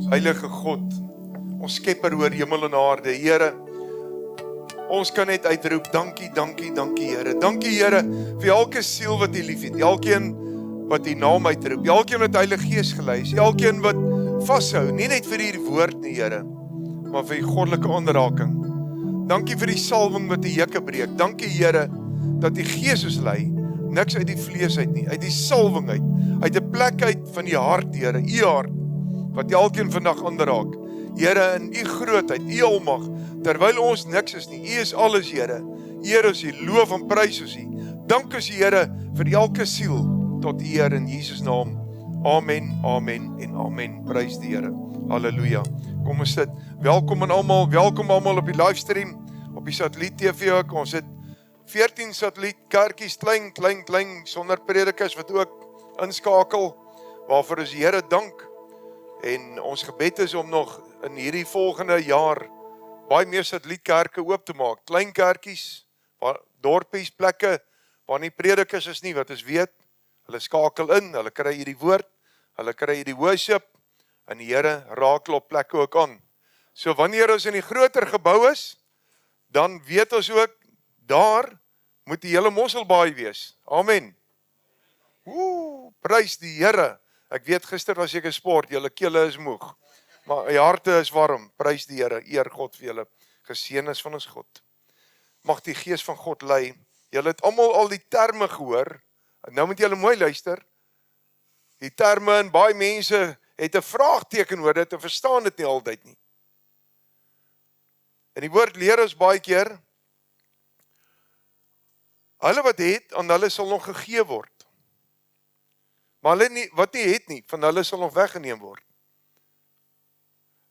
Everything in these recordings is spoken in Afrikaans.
Heilige God, ons skepper oor hemel en aarde, Here, ons kan net uitroep, dankie, dankie, dankie, Here. Dankie, Here, vir elke siel wat U liefhet, elkeen wat U naam uitroep, elkeen wat Heilige Gees gelei is, elkeen wat vashou, nie net vir hierdie woord nie, Here, maar vir die goddelike aanraking. Dankie vir die salwing wat die jukke breek. Dankie, Here, dat die Gees ons lei, niks uit die vlees uit nie, uit die salwing uit die plek uit van die hart, Here, U hart, wat elkeen vandag aanraak. Here, in U grootheid, U almag, terwyl ons niks is nie, U is alles, Here. Here is U, loof en prys ons U. Dank ons U, Here, vir elke siel, tot eer in Jesus naam. Amen, amen en amen. Prys die Here. Halleluja. Kom ons sit. Welkom almal op die livestream, op die satelliet TV ook. Ons het 14 satelliet kerkies, klein, sonder predikers wat ook inskakel, waarvoor ons die Here dank. En ons gebed is om nog in hierdie volgende jaar baie meer satellietkerke oop te maak. Klein kerkies, dorpies, plekke, waar nie predikers is nie, wat ons weet, hulle skakel in, hulle kry hierdie woord, hulle kry hierdie worship, en die Here raak plekke ook aan. So wanneer ons in die groter gebou is, dan weet ons ook, daar moet die hele Mosselbaai wees. Amen. Prys die Here. Ek weet, gister was ek 'n sport, julle kele is moeg, maar die harte is warm. Prys die Here, eer God vir julle. Geseën is van ons God. Mag die Gees van God lei. Julle het almal al die terme gehoor. En nou moet julle mooi luister. Die terme, en baie mense het 'n vraagteken oor dit en verstaan dit nie altyd nie. En die woord leer ons baie keer, hulle wat het, aan hulle sal nog gegee word. Maar hulle nie, wat nie het nie, van hulle sal nog weggeneem word.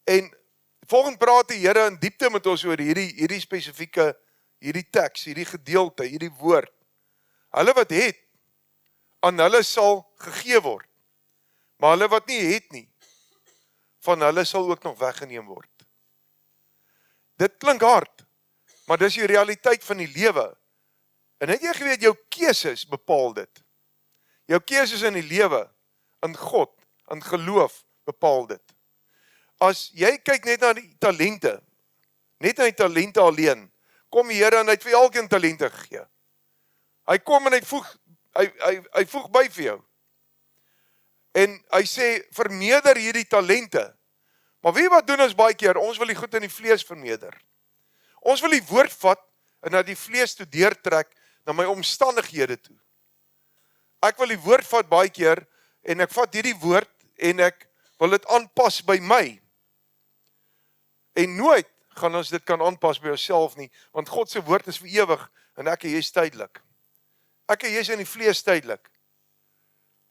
En volgende praat die Here in diepte met ons oor hierdie spesifieke, hierdie teks, hierdie gedeelte, hierdie woord. Hulle wat het, aan hulle sal gegee word. Maar hulle wat nie het nie, van hulle sal ook nog weggeneem word. Dit klink hard, maar dis die realiteit van die lewe. En het jy geweet, jou keuses bepaal dit. Jou keuses in die lewe, in God, in geloof, bepaal dit. As jy kyk net na die talente, net na die talente alleen, kom die Here en hy het vir elkeen talente gegee. Hy kom en hy voeg by vir jou. En hy sê, vermeerder hierdie talente. Maar weet wat doen ons baie keer? Ons wil die goed in die vlees vermeerder. Ons wil die woord vat en na die vlees toe deurtrek, na my omstandighede toe. Ek wil die woord vat baie keer, en ek vat hierdie woord, en ek wil dit aanpas by my. En nooit gaan ons dit kan aanpas by onsself nie, want God se woord is vir ewig, en ek en jy is tydelik. Ek en jy is in die vlees tydelik.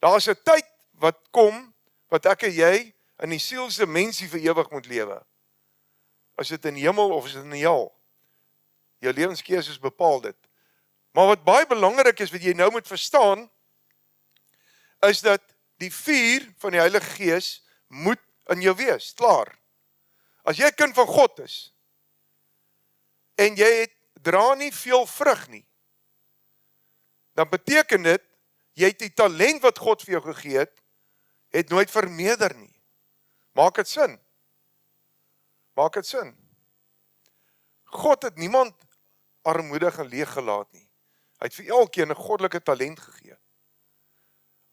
Daar is 'n tyd wat kom, wat ek en jy in die sielsdimensie vir ewig moet lewe. Is dit in die hemel of is dit in die hel? Jou lewenskeuses bepaal dit. Maar wat baie belangrik is, wat jy nou moet verstaan, is dat die vuur van die Heilige Gees moet in jou wees, klaar. As jy 'n kind van God is, en jy dra nie veel vrug nie, dan beteken dit, jy het die talent wat God vir jou gegee het nooit vermeerder nie. Maak dit sin? Maak dit sin? God het niemand armoedig en leeg gelaat nie. Hy het vir elkeen 'n goddelike talent gegee.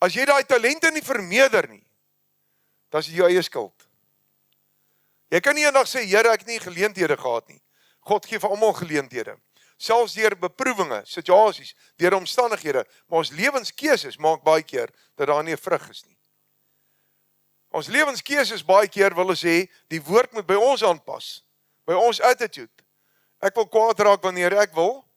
As jy daai talente nie vermeerder nie, dan is dit jou eie skuld. Jy kan nie eendag sê, Here, ek het nie geleenthede gehad nie. God gee vir almal geleenthede. Selfs deur beproewinge, situasies, deur omstandighede, maar ons lewenskeuses maak baie keer dat daar nie 'n vrug is nie. Ons lewenskeuses baie keer wil ons sê, die woord moet by ons aanpas, by ons attitude. Ek wil kwaad raak wanneer ek wil.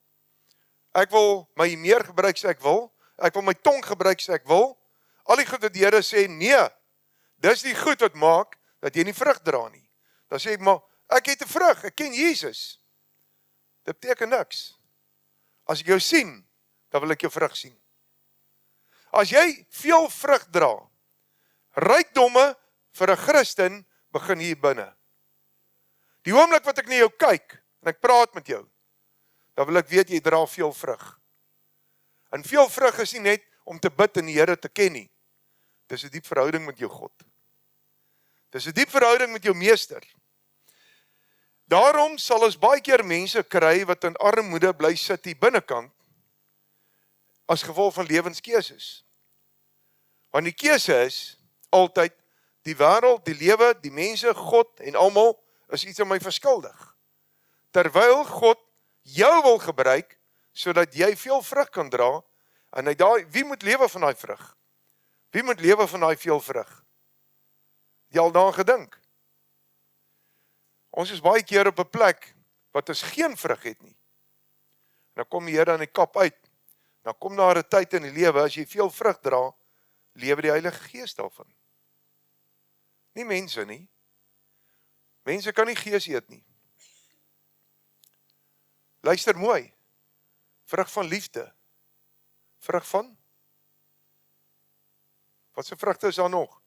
Ek wil my meer gebruik sê ek wil. Ek wil my tong gebruik sê ek wil. Al die goed wat die Here sê, nee, dis die goed wat maak, dat jy nie vrug dra nie. Dan sê ek, maar, ek het 'n vrug, ek ken Jesus. Dit beteken niks. As ek jou sien, dan wil ek jou vrug sien. As jy veel vrug dra, rykdomme vir 'n Christen begin hier binne. Die oomblik wat ek na jou kyk, en ek praat met jou, dan wil ek weet, jy dra veel vrug. En veel vrug is nie net om te bid en die Here te ken nie. Dis 'n diep verhouding met jou God. Dis 'n diep verhouding met jou meester. Daarom sal ons baie keer mense kry wat in armoede bly sit hier binnekant as gevolg van lewenskeuses. Want die keuse is altyd die wêreld, die lewe, die mense, God en almal is iets aan my verskuldig. Terwyl God jou wil gebruik sodat jy veel vrug kan dra en wie moet lewe van daai vrug? Wie moet lewe van daai veel vrug? Jy al daaraan gedink? Ons is baie keer op 'n plek wat ons geen vrug het nie. Dan kom die Here aan die kap uit. Dan kom daar 'n tyd in die lewe as jy veel vrug dra, lewe die Heilige Gees daarvan. Nie mense nie. Mense kan nie gees eet nie. Luister mooi. Vrug van liefde. Vrug van? Wat se vrugte is daar nog?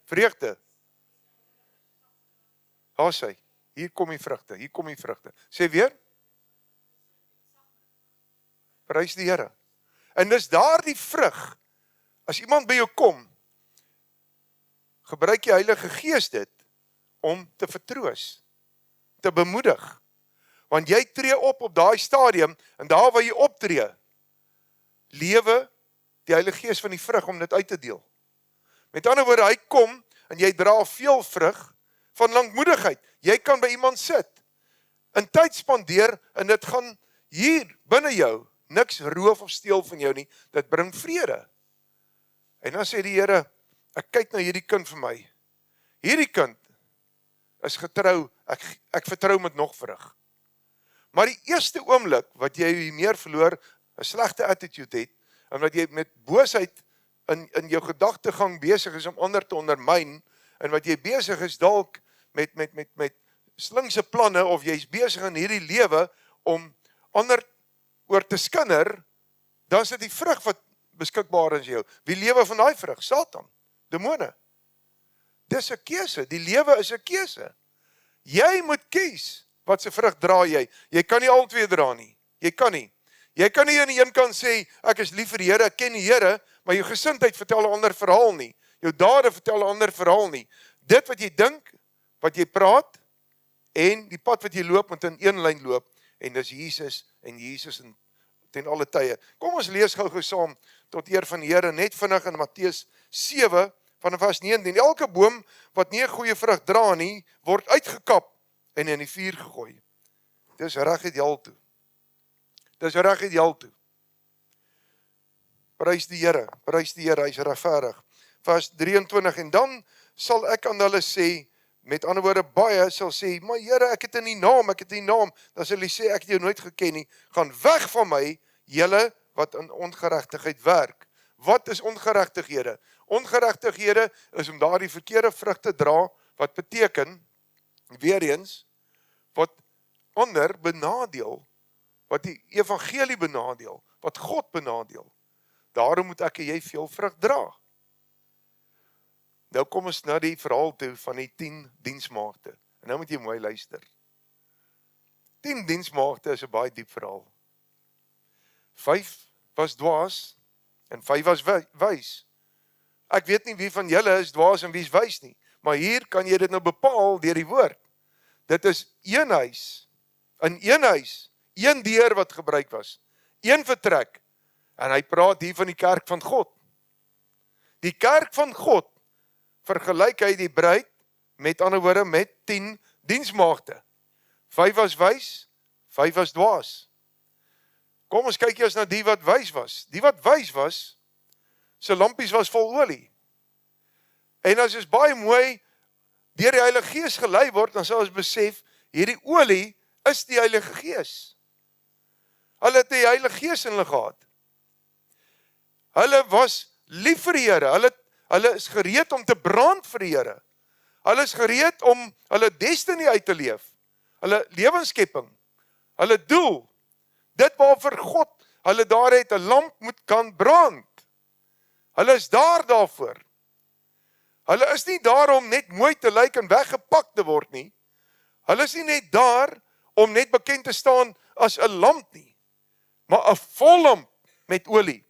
Vreugde. Daar sê, hier kom die vrugte, hier kom die vrugte. Sê weer? Prys die Here. En dis daar die vrug, as iemand by jou kom, gebruik die Heilige Gees dit, om te vertroos, te bemoedig. Want jy tree op daai stadium, en daar waar jy optree, lewe die Heilige Gees van die vrug om dit uit te deel. Met ander woorde, hy kom, en jy dra veel vrug, van lankmoedigheid. Jy kan by iemand sit, en tyd spandeer, en dit gaan hier, binne jou, niks roof of steel van jou nie, dit bring vrede. En dan sê die Here, ek kyk na hierdie kind vir my, hierdie kind is getrou, ek vertrou met nog vrug. Maar die eerste oomblik, wat jy meer verloor, 'n slegte attitude het, en wat jy met boosheid in jou gedagtegang besig is om ander te ondermyn, en wat jy besig is dalk met slinkse planne, of jy is besig in hierdie lewe, om ander oor te skinder, dan is dit die vrug wat beskikbaar is jou. Wie lewe van daai vrug? Satan, demone. Dis 'n keuse, die lewe is 'n keuse. Jy moet kies, wat se vrug dra jy? Jy kan nie al twee dra nie, jy kan nie. Jy kan nie aan die een kant sê, ek is lief vir die Here, ek ken die Here, maar jou gesindheid vertel 'n ander verhaal nie. Jou dade vertel 'n ander verhaal nie. Dit wat jy dink, wat jy praat, en die pad wat jy loop, moet in een lyn loop, en dis Jesus, en Jesus ten alle tye. Kom ons lees gou saam, tot eer van die Here, net vinnig in Matteus 7, vanaf vers 19. Elke boom, wat nie 'n goeie vrug dra nie, word uitgekap, en in die vuur gegooi. Dis reg uit hel toe. Dis reg uit hel toe. Prys die Here, hy is regverdig. Vers 23, en dan sal ek aan hulle sê, met ander woorde, baie sal sê, maar Here, ek het in die naam, dan sal hy sê, ek het jou nooit geken nie, gaan weg van my, julle wat in ongeregtigheid werk. Wat is ongeregtighede? Ongeregtighede is om daardie verkeerde vrug te dra, wat beteken, weer eens, wat ander benadeel, wat die evangelie benadeel, wat God benadeel. Daarom moet ek en jy veel vrug dra. Nou kom ons na die verhaal toe van die 10 diensmaagde. En nou moet jy mooi luister. 10 diensmaagde is 'n baie diep verhaal. 5 was dwaas en 5 was wys. Ek weet nie wie van julle is dwaas en wie is wys nie, maar hier kan jy dit nou bepaal deur die woord. Dit is een huis, in een huis, een deur wat gebruik was, een vertrek, en hy praat hier van die kerk van God. Die kerk van God vergelyk hy die bruid, met ander woorde, met 10 diensmaagde. 5 was wys, 5 was dwaas. Kom ons kyk eers na die wat wys was. Die wat wys was, sy lampies was vol olie. En as ons baie mooi deur die Heilige Gees gelei word, dan sal ons besef, hierdie olie is die Heilige Gees. Hulle het die Heilige Gees in hulle gehad. Hulle was lief vir die Here, hulle is gereed om te brand vir die Here. Hulle is gereed om hulle destiny uit te leef, hulle lewensskepping, hulle doel, dit waarvoor God hulle daar het, 'n lamp moet kan brand. Hulle is daarvoor. Hulle is nie daar om net mooi te lyk en weggepak te word nie. Hulle is nie net daar om net bekend te staan as 'n lamp nie, maar 'n vol lamp met olie.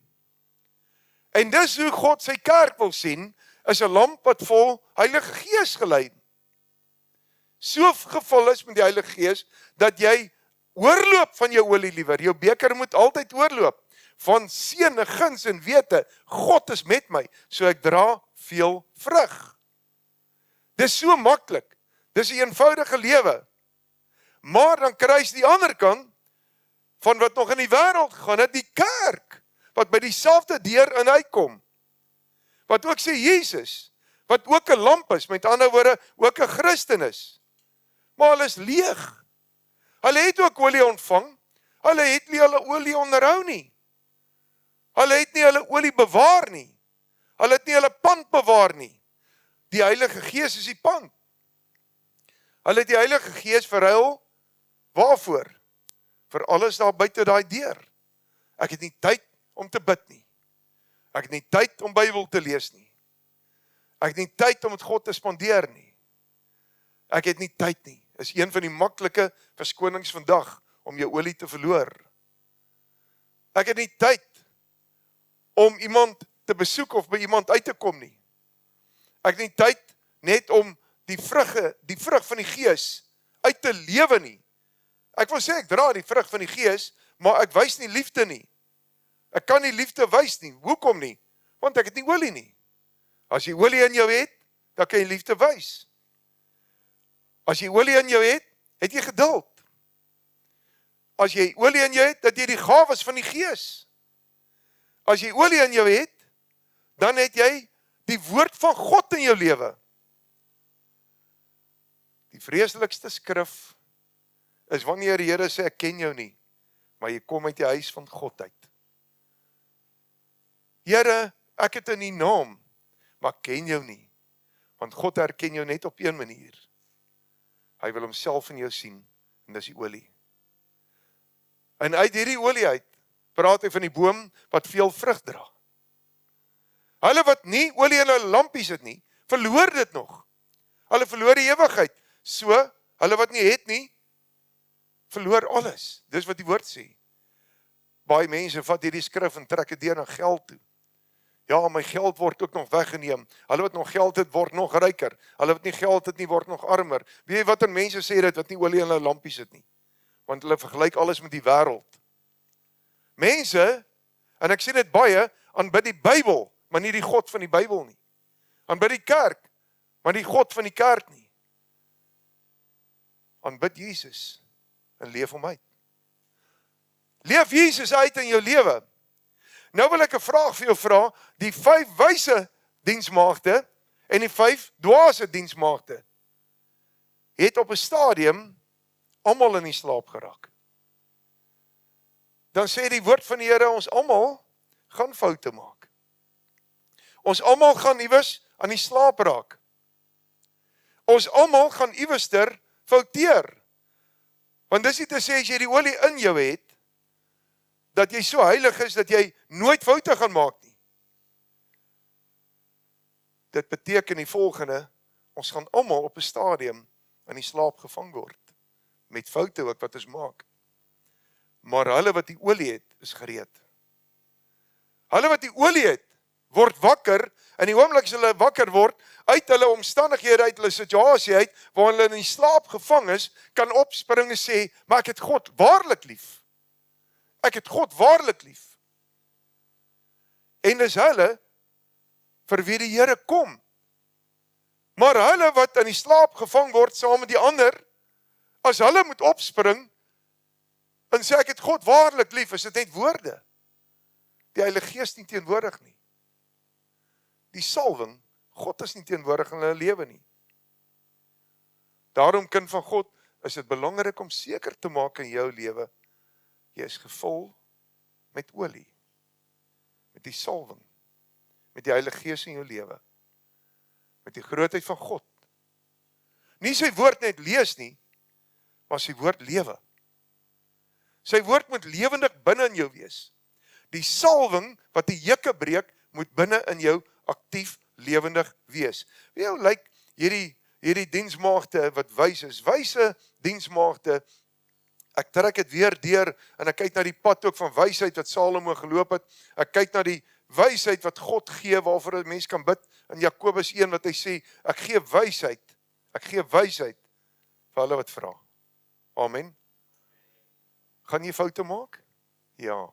En dis hoe God sy kerk wil sien, is 'n lamp wat vol Heilige Gees gelei. So gevul is met die Heilige Gees, dat jy oorloop van jou olie liewer. Jou beker moet altyd oorloop. Van seëne, guns en wete, God is met my, so ek dra veel vrug. Dis so maklik. Dis 'n eenvoudige lewe. Maar dan kruis die ander kant, van wat nog in die wêreld gegaan het, die kerk, wat by dieselfde deur in uitkom. Wat ook sê Jesus, wat ook 'n lamp is, met ander woorde, ook 'n Christen is. Maar hulle is leeg. Hulle het ook olie ontvang, hulle het nie hulle olie onderhou nie. Hulle het nie hulle olie bewaar nie. Hulle het nie hulle pand bewaar nie. Die Heilige Gees is die pand. Hulle het die Heilige Gees verruil, waarvoor? Vir alles daar buite daai deur. Ek het nie tyd om te bid nie. Ek het nie tyd om Bybel te lees nie. Ek het nie tyd om met God te spandeer nie. Ek het nie tyd nie. Is een van die maklike verskonings vandag om jou olie te verloor. Ek het nie tyd om iemand te besoek of by iemand uit te kom nie. Ek het nie tyd net om die vrug van die Gees uit te lewe nie. Ek wil sê ek dra die vrug van die Gees, maar ek wys nie liefde nie. Ek kan nie liefde wys nie. Hoekom nie? Want ek het nie olie nie. As jy olie in jou het, dan kan jy liefde wys. As jy olie in jou het jy geduld. As jy olie in jou het, dat jy die gawes van die Gees. As jy olie in jou het, dan het jy die woord van God in jou lewe. Die vreeslikste skrif is wanneer die Here sê, ek ken jou nie, maar jy kom uit die huis van God uit. Here, ek het in die naam, maar ek ken jou nie, want God herken jou net op een manier. Hy wil homself in jou sien, en dis die olie. En uit hierdie olie uit, praat hy van die boom wat veel vrug dra. Hulle wat nie olie in hulle lampies het nie, verloor dit nog. Hulle verloor die ewigheid. So, hulle wat nie het nie, verloor alles. Dis wat die woord sê. Baie mense vat hierdie skrif en trek dit deur na geld toe. Ja, my geld word ook nog weggeneem. Hulle wat nog geld het, word nog ryker. Hulle wat nie geld het nie, word nog armer. Weet jy wat mense sê dit, wat nie olie in hulle lampies het nie? Want hulle vergelyk alles met die wêreld. Mense, en ek sê dit baie, aanbid die Bybel, maar nie die God van die Bybel nie. Aanbid die kerk, maar die God van die kerk nie. Aanbid Jesus en leef hom uit. Leef Jesus uit in jou lewe. Nou wil ek 'n vraag vir jou vra, die 5 wyse diensmaagde en die 5 dwaase diensmaagde het op 'n stadium almal in die slaap geraak. Dan sê die woord van die Here, ons almal gaan foute maak. Ons almal gaan iewers aan die slaap raak. Ons almal gaan iewester fouteer. Want dis nie te sê as jy die olie in jou het, dat jy so heilig is, dat jy nooit foute gaan maak nie. Dit beteken die volgende, ons gaan almal op 'n stadium in die slaap gevang word, met foute ook wat ons maak. Maar hulle wat die olie het, is gereed. Hulle wat die olie het, word wakker, en die oomblik as hulle wakker word, uit hulle omstandighede, uit hulle situasie uit, waar hulle in die slaap gevang is, kan opspring en sê, maar ek het God waarlik lief. Ek het God waarlik lief. En dis hulle, vir wie die Here kom. Maar hulle wat in die slaap gevang word, saam met die ander, as hulle moet opspring, en sê ek het God waarlik lief, is dit net woorde. Die Heilige Gees nie teenwoordig nie. Die salwing, God is nie teenwoordig in hulle lewe nie. Daarom, kind van God, is dit belangrik om seker te maak in jou lewe, jy is gevul met olie, met die salwing, met die Heilige Gees in jou lewe, met die grootheid van God. Nie sy woord net lees nie, maar sy woord lewe. Sy woord moet lewendig binne in jou wees. Die salwing wat die jukke breek, moet binne in jou aktief lewendig wees. Wie jou lyk hierdie diensmaagde wat wys is, wyse diensmaagde, ek trek dit weer deur, en ek kyk na die pad ook van wysheid wat Salomo geloop het, ek kyk na die wysheid wat God gee, waarvoor 'n mens kan bid, in Jakobus 1 wat hy sê, ek gee wysheid vir hulle wat vra. Amen. Gaan jy foute maak? Ja.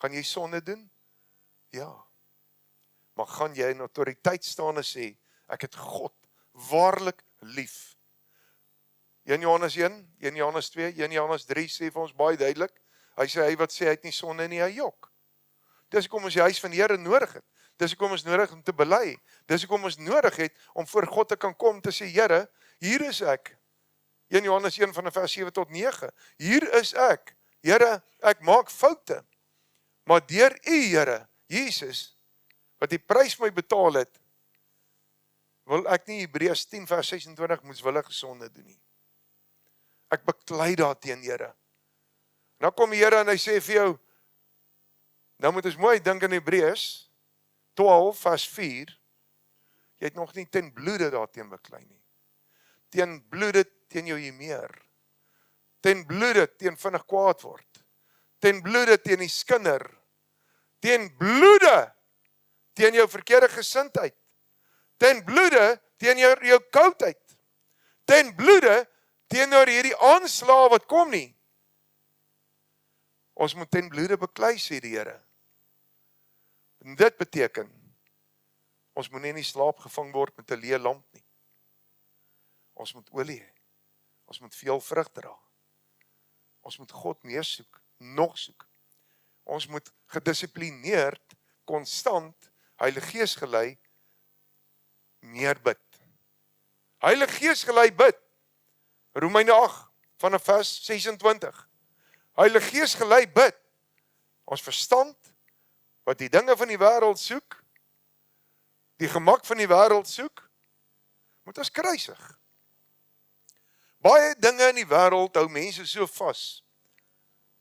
Gaan jy sonde doen? Ja. Maar gaan jy in autoriteit staan en sê, ek het God waarlik lief. 1 Johannes 1, 1 Johannes 2, 1 Johannes 3 sê vir ons baie duidelik, hy sê, hy wat sê, hy het nie sonde nie, hy jok. Dis hoekom ons die huis van die Here nodig het. Dis hoekom ons nodig om te bely. Dis hoekom ons nodig het om voor God te kan kom te sê, Here, hier is ek. 1 Johannes 1 van vers 7 tot 9. Hier is ek. Here, ek maak foute. Maar deur U, Here, Jesus, wat die prys vir my betaal het, wil ek nie Hebreërs 10 vers 26 moeswillige sonde doen nie. Ek beklei daarteen, Here. Nou kom die Here en hy sê vir jou, nou moet ons mooi dink in Hebreërs 12 vers 4, jy het nog nie ten bloede daarteen beklei nie. Teen bloede teen jou meer. Ten bloede teen vinnig kwaad word. Ten bloede teen die skinder. Ten bloede teen jou verkeerde gesindheid. Ten bloede teen jou koudheid. Ten bloede teenoor hierdie aanslag wat kom nie. Ons moet ten bloede beklei, sê die Here. En dit beteken, ons moet nie in die slaap gevang word met 'n leë lamp nie. Ons moet olie hê. Ons moet veel vrug dra. Ons moet God meer soek, nog soek. Ons moet gedissiplineerd, konstant, Heilige Gees gelei, meer bid. Heilige Gees gelei bid. Romeine 8 vanaf vers 26. Heilige Gees gelei bid. Ons verstand, wat die dinge van die wêreld soek, die gemak van die wêreld soek, moet ons kruisig. Baie dinge in die wêreld hou mense so vas,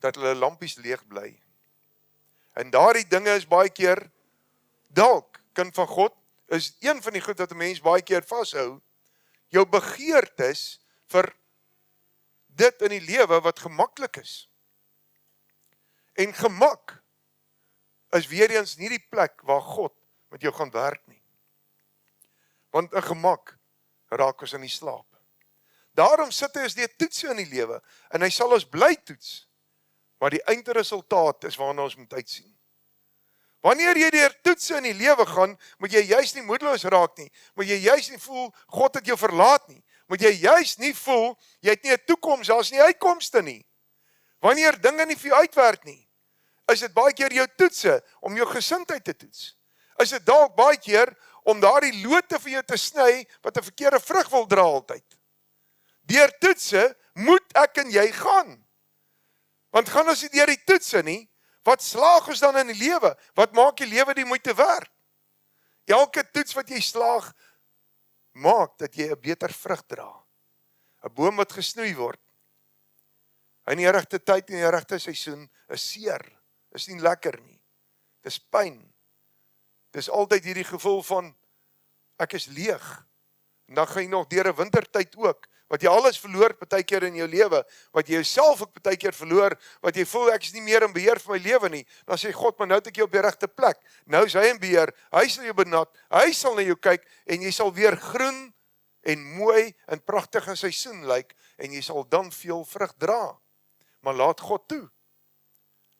dat hulle lampies leeg bly. En daardie dinge is baie keer, dalk, kind van God, is een van die goed wat 'n mens baie keer vashou, jou begeertes vir dit in die lewe wat gemaklik is. En gemak is weer eens nie die plek waar God met jou gaan werk nie. Want 'n gemak raak ons in die slaap. Daarom sit hy ons die toetse in die lewe, en hy sal ons bly toets, maar die eindresultaat is waarna ons moet uitsien. Wanneer jy deur toetse in die lewe gaan, moet jy juist nie moedeloos raak nie, moet jy juist nie voel, God het jou verlaat nie, moet jy juist nie voel, jy het nie 'n toekoms, daar's nie uitkomste nie. Wanneer dinge nie vir jou uitwerk nie, is dit baie keer jou toetse, om jou gesindheid te toets. Is dit dalk baie keer, om daardie lote vir jou te sny, wat 'n verkeerde vrug wil dra altyd. Deur toetse, moet ek en jy gaan. Want gaan ons nie deur die toetse nie, wat slaag ons dan in die lewe? Wat maak die lewe die moeite werd? Elke toets wat jy slaag, maak dat jy 'n beter vrug dra. 'n Boom wat gesnoei word, in die regte tyd en die regte seisoen, is seer, is nie lekker nie. Dis pyn. Dis altyd hierdie gevoel van, ek is leeg. En dan gaan jy nog deur 'n wintertyd ook, wat jy alles verloor partykeer in jou lewe, wat jy jouself ook partykeer verloor, wat jy voel ek is nie meer in beheer van my lewe nie, dan sê God, maar nou het ek jou op die regte plek, nou is hy in beheer, hy sal jou benat, hy sal na jou kyk, en jy sal weer groen, en mooi, en pragtig in seisoen lyk, en jy sal dan veel vrug dra, maar laat God toe,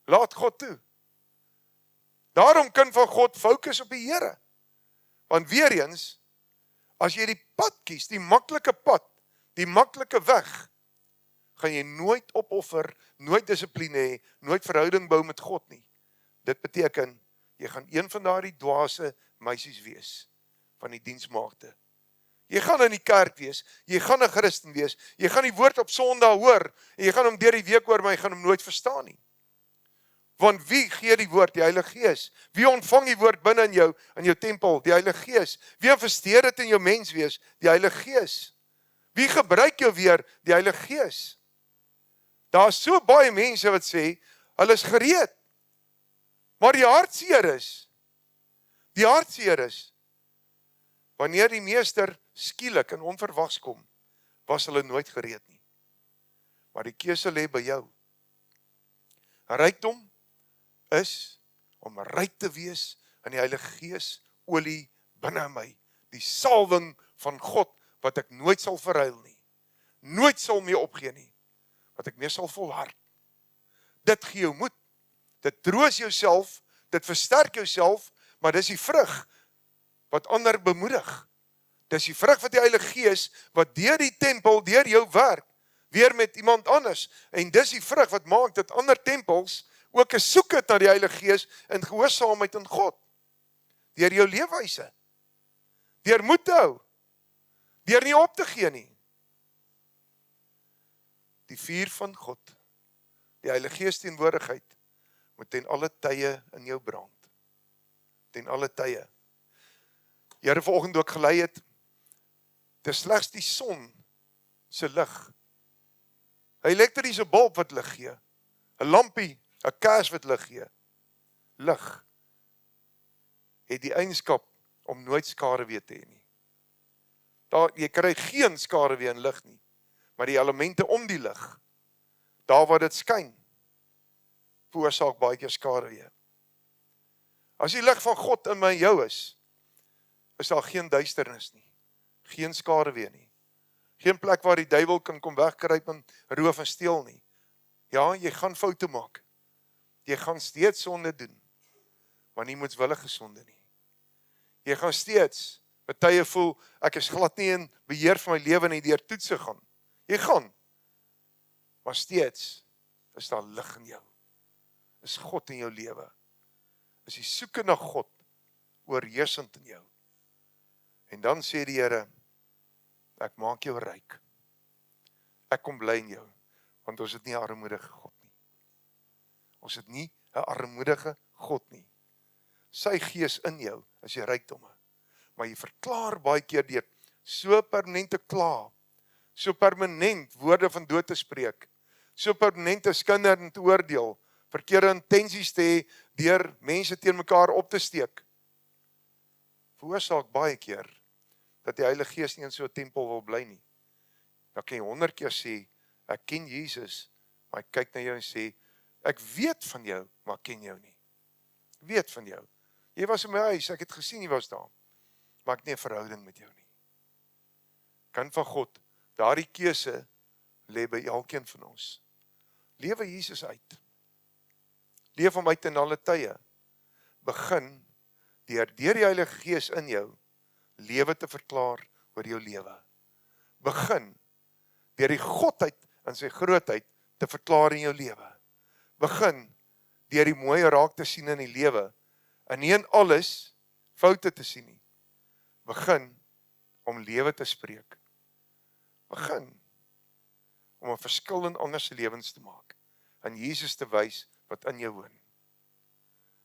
laat God toe. Daarom kan van God fokus op die Here, want weer eens, as jy die pad kies, die maklike pad, die maklike weg, gaan jy nooit opoffer, nooit dissipline hê, nooit verhouding bou met God nie. Dit beteken, jy gaan een van daardie dwaase meisies wees, van die diensmaagde. Jy gaan in die kerk wees, jy gaan 'n Christen wees, jy gaan die woord op Sondag hoor, en jy gaan hom deur die week hoor, maar jy gaan hom nooit verstaan nie. Want wie gee die woord? Die Heilige Gees. Wie ontvang die woord binne in jou tempel? Die Heilige Gees. Wie investeer dit in jou menswees? Die Heilige Gees. Wie gebruik jou weer? Die Heilige Gees. Daar is so baie mense wat sê, hulle is gereed. Maar die hartseer is, wanneer die meester skielik en onverwags kom, was hulle nooit gereed nie. Maar die keuse lê by jou. Rykdom is om ryk te wees in die Heilige Gees, olie, binne my die salwing van God, wat ek nooit sal verruil nie, nooit sal mee opgee nie, wat ek mee sal volhard. Dit gee jou moed, dit troos jouself, dit versterk jouself, maar dis die vrug wat ander bemoedig. Dis die vrug wat die Heilige Gees, wat deur die tempel, deur jou werk, weer met iemand anders, en dis die vrug wat maak dat ander tempels ook 'n soek het na die Heilige Gees in gehoorsaamheid aan God, deur jou leefwyse, deur moed te hou, deur nie op te gee nie. Die vuur van God, die Heilige Gees teenwoordigheid, moet ten alle tye in jou brand. Ten alle tye. Here, vanoggend ook gelei het, dis slegs die son se lig. 'n Elektriese bulb wat lig gee, 'n lampie, 'n kers wat lig gee. Lig het die eienskap om nooit skaduwee te hê nie. Jy kry geen skaduwee in lig nie, maar die elemente om die lig, daar waar dit skyn, veroorsaak baie keer skaduwee. As die lig van God in my en jou is daar geen duisternis nie, geen skaduwee nie, geen plek waar die duiwel kan kom wegkruip en roof en steel nie. Ja, jy gaan foute maak, jy gaan steeds sonde doen, maar nie moedswillige sonde nie. Jy gaan steeds, partye voel, ek is glad nie in beheer van my lewe nie, deur toetse gaan. Jy gaan, maar steeds is daar lig in jou. Is God in jou lewe. Is die soeke na God oorheersend in jou. En dan sê die Here, ek maak jou ryk. Ek kom bly in jou, want ons het nie 'n armoedige God nie. Ons het nie 'n armoedige God nie. Sy Gees in jou is die rykdomme. Maar jy verklaar baie keer deur so permanent te kla, so permanent woorde van dood te spreek, so permanent te skinder en te oordeel, verkeerde intensies te hê, deur mense teen mekaar op te steek. Veroorsaak baie keer dat die Heilige Gees nie in so 'n tempel wil bly nie. Dan kan jy 100 keer sê, ek ken Jesus, maar ek kyk na jou en sê, ek weet van jou, maar ek ken jou nie. Ek weet van jou. Jy was in my huis, ek het gesien jy was daar, maar ek het nie 'n verhouding met jou nie. Kind van God, daardie keuse lê by elkeen van ons. Lewe Jesus uit. Leef hom uit in alle tye. Begin deur die Heilige Gees in jou lewe te verklaar oor jou lewe. Begin deur die Godheid en sy grootheid te verklaar in jou lewe. Begin deur die mooi raak te sien in die lewe en nie in alles foute te sien nie. Begin om lewe te spreek. Begin om 'n verskil in ander se lewens te maak en Jesus te wys wat in jou woon.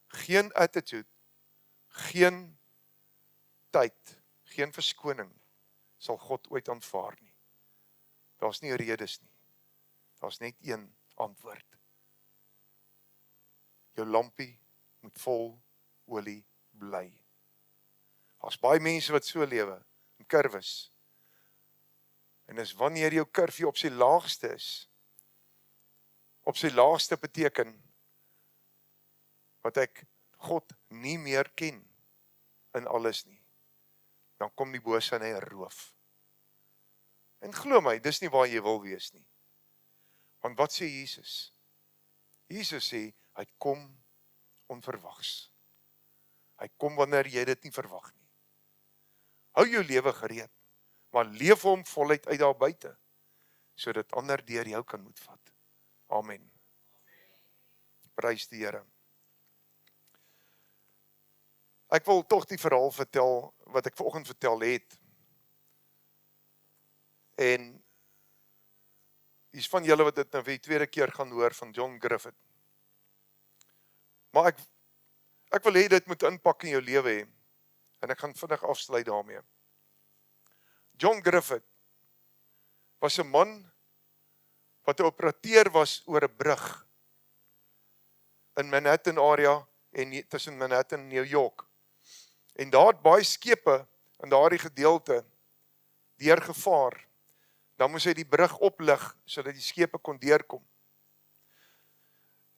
Geen attitude, geen tyd, geen verskoning sal God ooit aanvaar nie. Daar's nie redes nie. Daar's net een antwoord. Jou lampie moet vol olie bly. Daar's baie mense wat so lewe, in kurwes. En is wanneer jou kurfie op sy laagste is, op sy laagste beteken, wat ek God nie meer ken in alles nie, dan kom die bose en hy roof. En glo my, dis nie waar jy wil wees nie. Want wat sê Jesus? Jesus sê, hy kom onverwags. Hy kom wanneer jy dit nie verwag nie. Hou jou lewe gereed, maar leef hom voluit uit daar buite, sodat ander deur jou kan moet vat. Amen. Prys die Here. Ek wil tog die verhaal vertel, wat ek vanoggend vertel het. En is van julle wat dit nou vir die tweede keer gaan hoor van John Griffith. Maar ek wil hê dit moet inpak in jou lewe hê. En ek gaan vinnig afsluit daarmee. John Griffith was 'n man wat 'n operateur was oor 'n brug in Manhattan area en tussen Manhattan en New York. En daar het baie skepe in daardie gedeelte deurgevaar. Dan moes hy die brug oplig sodat die skepe kon deurkom.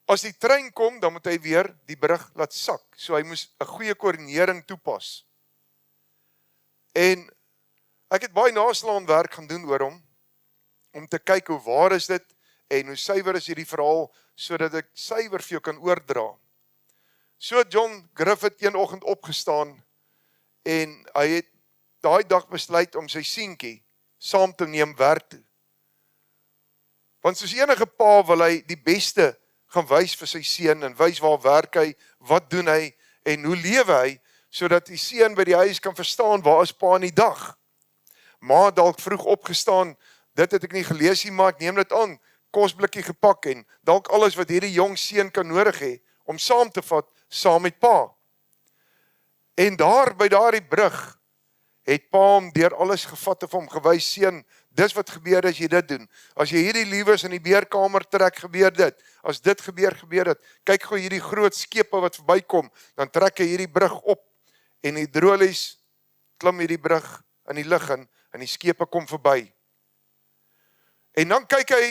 As die trein kom, dan moet hy weer die brug laat sak. So hy moes 'n goeie koördinering toepas. En ek het baie naslaand werk gaan doen oor hom, om te kyk hoe waar is dit, en hoe suiwer is hierdie verhaal, sodat ek suiwer vir jou kan oordra. So John Griffith een oggend opgestaan, en hy het daai dag besluit om sy seentjie saam te neem werk toe. Want soos enige pa wil hy die beste gaan wys vir sy seun, en wys waar werk hy, wat doen hy, en hoe lewe hy, sodat die seun by die huis kan verstaan, waar is pa in die dag. Ma dalk vroeg opgestaan, dit het ek nie gelees nie, maar ek neem dit aan, kosblikkie gepak, en dalk alles wat hierdie jong seun kan nodig hê, om saam te vat, saam met pa. En daar by daardie brug, het pa hom deur alles gevat en vir hom gewys, seun, dis wat gebeur as jy dit doen. As jy hierdie liewes in die beerkamer trek, gebeur dit. As dit gebeur, gebeur dit. Kyk gou hierdie groot skepe wat verbykom, dan trek hy hierdie brug op, en die drolies klim hierdie brug in die lug in, en die skepe kom verby. En dan kyk hy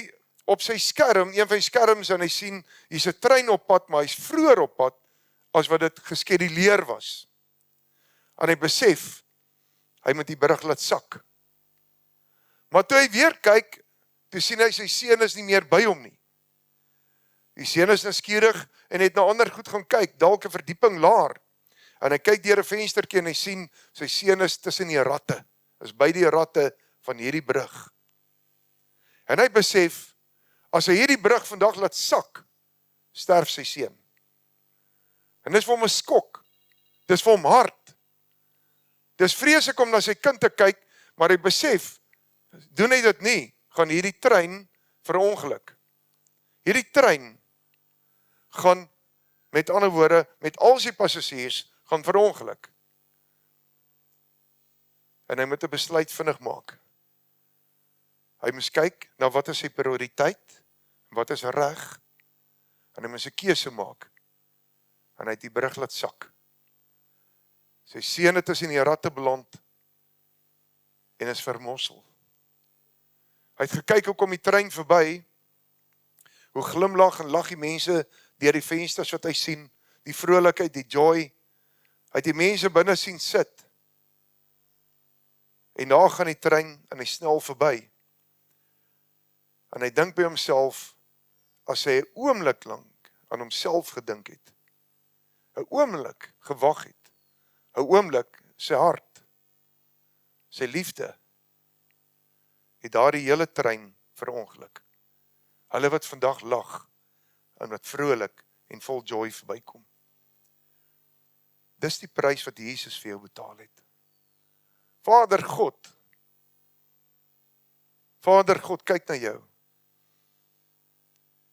op sy skerm, een van die skerms, en hy sien, hier's 'n trein op pad, maar hy's vroeër op pad, as wat dit geskeduleer was. En hy besef, hy moet die brug laat sak. Maar toe hy weer kyk, toe sien hy sy seun is nie meer by hom nie. Die seun is nuuskierig en het na ander goed gaan kyk, dalk 'n verdieping laer. En hy kyk deur 'n venstertjie en hy sien sy seun is tussen die ratte, is by die ratte van hierdie brug. En hy besef, as hy hierdie brug vandag laat sak, sterf sy seun. En dis vir hom 'n skok, dis vir hom hard. Dis vreeslik om na sy kind te kyk, maar hy besef, doen hy dit nie, gaan hierdie trein verongeluk. Hierdie trein gaan, met ander woorde, met al sy passasiers, gaan verongeluk. En hy moet 'n besluit vinnig maak. Hy moet kyk na wat is sy prioriteit, wat is reg, en hy moet 'n keuse maak. En hy het die brug laat sak. Sy seun het tussen die ratte beland, en is vermossel. Hy het gekyk hoe kom die trein verby, hoe glimlag en lag die mense deur die vensters wat hy sien, die vrolikheid, die joy. Hy het die mense binne sien sit. En daar gaan die trein en hy snel verby. En hy dink by homself, as hy 'n oomblik lank aan homself gedink het, 'n oomblik gewag het, 'n oomblik sy hart, sy liefde, het daardie hele trein verongeluk. Hulle wat vandag lag, en wat vrolik en vol joy verbykom. Dis die prys wat Jesus vir jou betaal het. Vader God kyk na jou.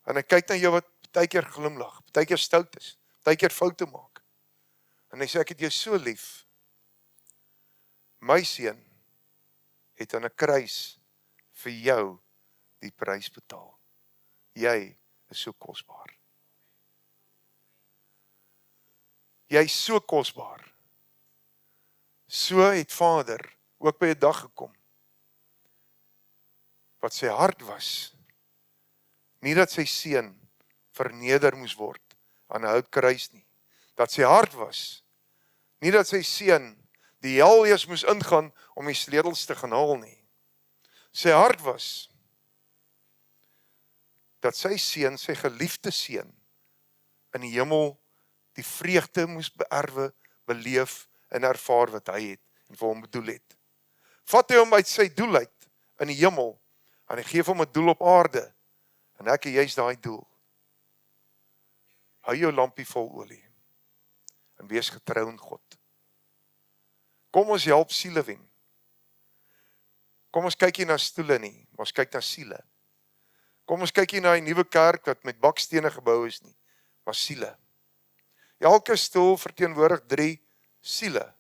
En hy kyk na jou wat baie keer glimlag, baie keer stout is, baie keer foute maak. En hy sê, ek het jou so lief. My seun het aan 'n kruis vir jou die prys betaal. Jy is so kosbaar. Jy is so kosbaar. So het Vader ook by 'n dag gekom, wat sy hart was, nie dat sy seun verneder moes word aan 'n houtkruis nie, dat sy hart was, nie dat sy seun die hel eers moes ingaan om die sleutels te gaan haal nie. Sy hart was, dat sy seun, sy geliefde seun, in die hemel die vreugde moes beerwe, beleef en ervaar wat hy het en vir hom bedoel het. Vat hy hom uit sy doel uit in die hemel en hy gee hom 'n doel op aarde en ek en jy's daai doel. Hou jou lampie vol olie en wees getrou in God. Kom ons help siele wen. Kom ons kyk nie na stoele nie, maar ons kyk na siele. Kom ons kyk nie na 'n nuwe kerk wat met bakstene gebou is nie, maar siele. Elke stoel verteenwoordig 3 siele.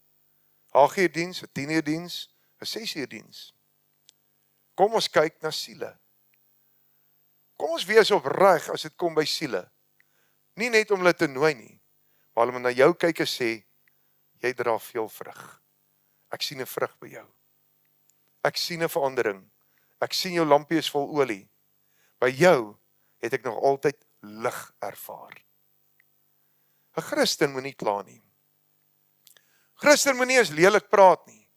8 uur diens, 'n 10 uur diens, 'n 6 uur diens. Kom ons kyk na siele. Kom ons wees opreg as dit kom by siele. Nie net om hulle te nooi nie, maar om na jou kyk en sê, jy dra veel vrug. Ek sien 'n vrug by jou. Ek sien 'n verandering. Ek sien jou lampie is vol olie. By jou het ek nog altyd lig ervaar. 'n Christen moet nie kla nie. Christen moet nie eens lelik praat nie.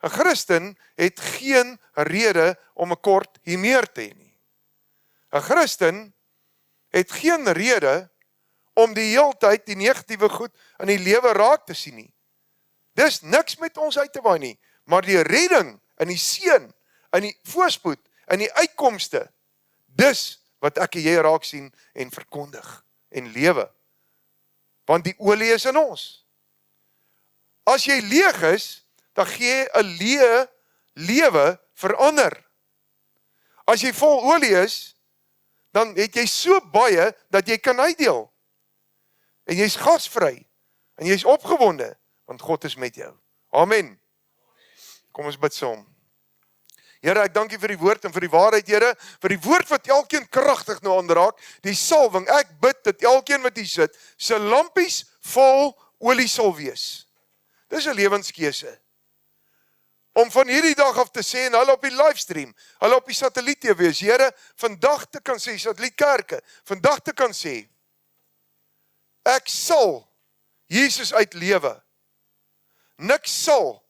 'n Christen het geen rede om 'n kort humeur te hê nie. 'n Christen het geen rede om die heeltyd die negatiewe goed in die lewe raak te sien nie. Dis niks met ons uit te waai nie, maar die redding, in die seën, in die voorspoed, in die uitkomste, dis wat ek en jy raak sien en verkondig en lewe. Want die olie is in ons. As jy leeg is, dan gee jy 'n lewe vir ander. As jy vol olie is, dan het jy so baie dat jy kan uitdeel. En jy's gasvry, en jy's opgewonde, want God is met jou. Amen. Kom ons bid saam. Here, ek dank U vir die woord en vir die waarheid, Here, vir die woord wat elkeen kragtig nou aanraak, die salwing, ek bid dat elkeen wat hier sit, sy lampies vol olie sal wees. Dis 'n lewenskeuse. Om van hierdie dag af te sê, en hulle op die livestream, hulle op die satelliet TV, Here, vandag te kan sê, satellietkerke, vandag te kan sê, ek sal Jesus uitlewe. Niks sal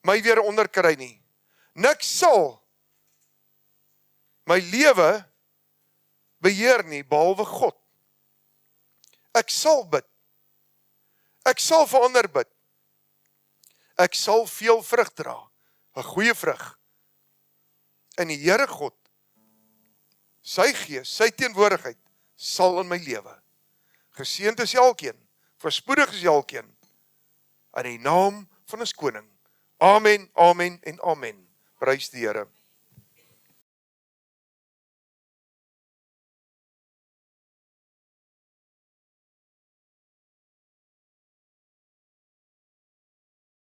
my weer onderkry nie. Niks sal my lewe beheer nie, behalwe God. Ek sal bid. Ek sal vir ander bid. Ek sal veel vrug dra, 'n goeie vrug. En die Here God, sy gees, sy teenwoordigheid, sal in my lewe. Geseënd is elkeen, voorspoedig is elkeen, in die naam van ons koning. Amen, amen en amen. Prys die Here.